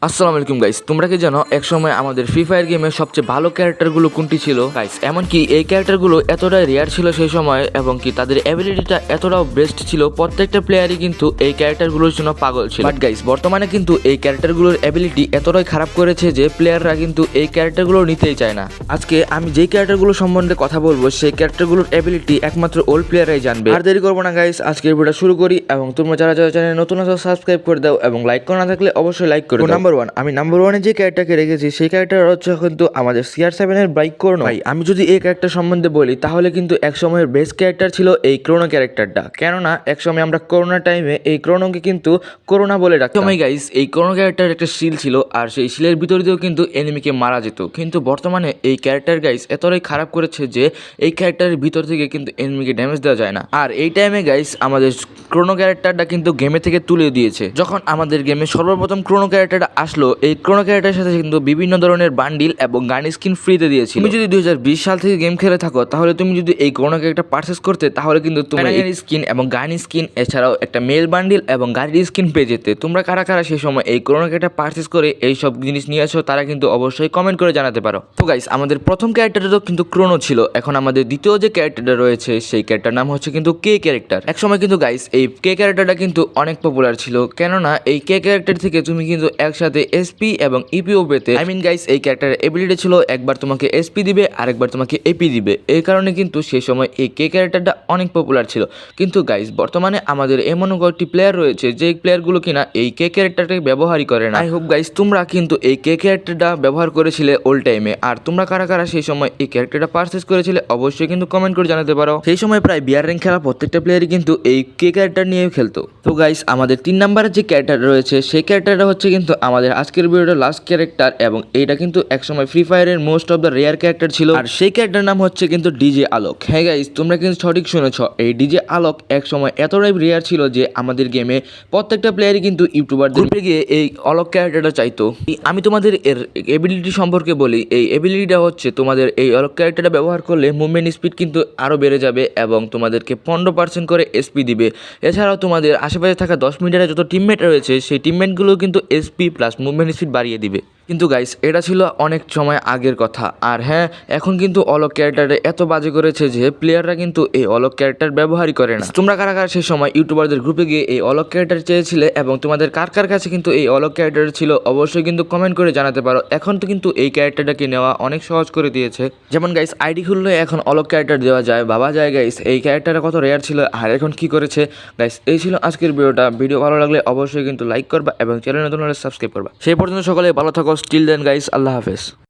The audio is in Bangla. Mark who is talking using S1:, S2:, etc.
S1: আসসালামু আলাইকুম গাইস, তোমরা কি জানো একসময় আমাদের ফ্রি ফায়ার গেমের সবচেয়ে ভালো ক্যারেক্টারগুলো কোনটি ছিল গাইস? এমনকি এই ক্যারেক্টারগুলো এতটাই রেয়ার ছিল সেই সময় এবং কি তাদের অ্যাবিলিটিটা এতটাও বেস্ট ছিল, প্রত্যেকটা প্লেয়ারই কিন্তু এই ক্যারেক্টারগুলোর জন্য পাগল ছিল। বাট গাইস, বর্তমানে কিন্তু এই ক্যারেক্টারগুলোর অ্যাবিলিটি এতটাই খারাপ করেছে যে প্লেয়াররা কিন্তু এই ক্যারেক্টারগুলো নিতেই চায় না। আজকে আমি যেই ক্যারেক্টারগুলো সম্বন্ধে কথা বলবো সেই ক্যারেক্টারগুলোর অ্যাবিলিটি একমাত্র ওল্ড প্লেয়াররাই জানবে। আর দেরি করবো না গাইস, আজকের ভিডিওটা শুরু করি। এবং তোমরা যারা যারা চ্যানেলে নতুন আছো সাবস্ক্রাইব করে দাও এবং লাইক করা না থাকলে অবশ্যই লাইক করে দাও। আমি নাম্বার ওয়ানে যে ক্যারেক্টারকে রেখেছি সেই ক্যারেক্টার হচ্ছে কিন্তু আমাদের CR7 এর বাইক ক্রোনো। ভাই আমি যদি এই ক্যারেক্টার সম্বন্ধে বলি তাহলে কিন্তু এক সময়ের বেস্ট ক্যারেক্টার ছিল এই ক্রোনো ক্যারেক্টারটা। কেননা এক সময় আমরা করোনা টাইমে এই ক্রোনোকে কিন্তু করোনা বলে ডাকতাম। সময় গাইস, এই ক্রোনো ক্যারেক্টার একটা শিল ছিল আর সেই শিলের ভিতর দিয়েও কিন্তু এনিমিকে মারা যেত। কিন্তু বর্তমানে এই ক্যারেক্টার গাইস এতটাই খারাপ করেছে যে এই ক্যারেক্টারের ভিতর থেকে কিন্তু এনিমিকে ড্যামেজ দেওয়া যায় না। আর এই টাইমে গাইস আমাদের ক্রোনো ক্যারেক্টারটা কিন্তু গেমে থেকে তুলে দিয়েছে। যখন আমাদের গেমে সর্বপ্রথম ক্রোনো ক্যারেক্টারটা আসলো, এই ক্রোনো ক্যারেক্টারের সাথে কিন্তু বিভিন্ন ধরনের বান্ডিল এবং গান স্কিন ফ্রিতে দিয়েছিল। তুমি যদি 2020 সাল থেকে গেম খেলে থাকো তাহলে তুমি যদি এই ক্রোনো ক্যারেক্টার পারচেস করতে তাহলে কিন্তু তুমি স্কিন এবং গান স্কিন এছাড়াও একটা মেল বান্ডিল এবং গাড়ির স্কিন পেয়ে যেতে। তোমরা কারা কারা সেই সময় এই ক্রোনো ক্যারেক্টার পারচেস করে এই সব জিনিস নিয়ে আসো তারা কিন্তু অবশ্যই কমেন্ট করে জানাতে পারো। তো গাইস, আমাদের প্রথম ক্যারেক্টারটা কিন্তু ক্রোনো ছিল। এখন আমাদের দ্বিতীয় যে ক্যারেক্টারটা রয়েছে সেই ক্যারেক্টার নাম হচ্ছে কিন্তু কে ক্যারেক্টার। এক সময় কিন্তু গাইস এই কে ক্যারেক্টারটা কিন্তু অনেক পপুলার ছিল। কেননা এই কে ক্যারেক্টার থেকে তুমি কিন্তু একসাথে এসপি এবং ইপিও পেতে। গাইস এই ক্যারেক্টারের এবিলিটি ছিল একবার তোমাকে এসপি দিবে আর একবার তোমাকে এপি দিবে। এই কারণে কিন্তু সেই সময় এই কে ক্যারেক্টারটা অনেক পপুলার ছিল। কিন্তু গাইস বর্তমানে আমাদের এমন কয়েকটি প্লেয়ার রয়েছে যে প্লেয়ারগুলো কিনা এই কে ক্যারেক্টারটাকে ব্যবহারই করে না। আই হোপ গাইস তোমরা কিন্তু এই কে ক্যারেক্টারটা ব্যবহার করেছিলে ওল্ড টাইমে। আর তোমরা কারা কারা সেই সময় এই ক্যারেক্টারটা পারচেস করেছিলে অবশ্যই কিন্তু কমেন্ট করে জানাতে পারো। সেই সময় প্রায় বিয়ার র্যাঙ্ক খেলা প্রত্যেকটা প্লেয়ারই কিন্তু এই কে ক্যারেক্টার নিয়ে খেলতো। তো গাইস আমাদের 3 নম্বরের যে ক্যারেক্টার রয়েছে সেই ক্যারেক্টারটা হচ্ছে কিন্তু আমাদের আজকের ভিডিওর লাস্ট ক্যারেক্টার এবং এইটা কিন্তু একসময় ফ্রি ফায়ারের most of the rare character ছিল। আর সেই ক্যারেক্টার নাম হচ্ছে কিন্তু ডিজে আলোক। হ্যাঁ গাইস, তোমরা কিন্তু সঠিক শুনেছ, এই ডিজে আলোক এক সময় এতটাই রেয়ার ছিল যে আমাদের গেমে প্রত্যেকটা প্লেয়ারই কিন্তু ইউটিউবারদের গ্রুপে গিয়ে এই আলোক ক্যারেক্টারটা চাইতো। আমি তোমাদের এর এবিলিটি সম্পর্কে বলি। এই এবিলিটিটা হচ্ছে তোমাদের এই আলোক ক্যারেক্টারটা ব্যবহার করলে মুভমেন্ট স্পিড কিন্তু আরও বেড়ে যাবে এবং তোমাদেরকে 15% করে এসপি দিবে। এছাড়াও তোমাদের আশেপাশে থাকা 10 মিনিটের যত টিমমেট রয়েছে সেই টিমমেটগুলো কিন্তু এসপি প্লাস মুভমেন্ট স্পিড বাড়িয়ে দিবে। কিন্তু গাইস এটা ছিল অনেক সময় আগের কথা। আর হ্যাঁ, এখন কিন্তু অলোক ক্যারেক্টারে এত বাজে করেছে যে প্লেয়াররা কিন্তু এই অলোক ক্যারেক্টার ব্যবহারই করে না। তোমরা কারা কারা সেই সময় ইউটিউবারদের গ্রুপে গিয়ে এই অলোক ক্যারেক্টার চেয়েছিলে এবং তোমাদের কার কার কাছে কিন্তু এই অলোক ক্যারেক্টার ছিল অবশ্যই কিন্তু কমেন্ট করে জানাতে পারো। এখন তো কিন্তু এই ক্যারেক্টারটাকে নেওয়া অনেক সহজ করে দিয়েছে। যেমন গাইস আইডি খুললে এখন অলোক ক্যারেক্টার দেওয়া যায়। বাবা যায় গাইস, এই ক্যারেক্টারটা কত রেয়ার ছিল আর এখন কি করেছে। গাইস এই ছিল আজকের ভিডিওটা। ভিডিও ভালো লাগলে অবশ্যই কিন্তু লাইক করবা এবং চ্যানেল নতুন হলে সাবস্ক্রাইব করবা। সেই পর্যন্ত সকলে ভালো থাকো। স্টিল দেন গাইস, আল্লাহ হাফেজ।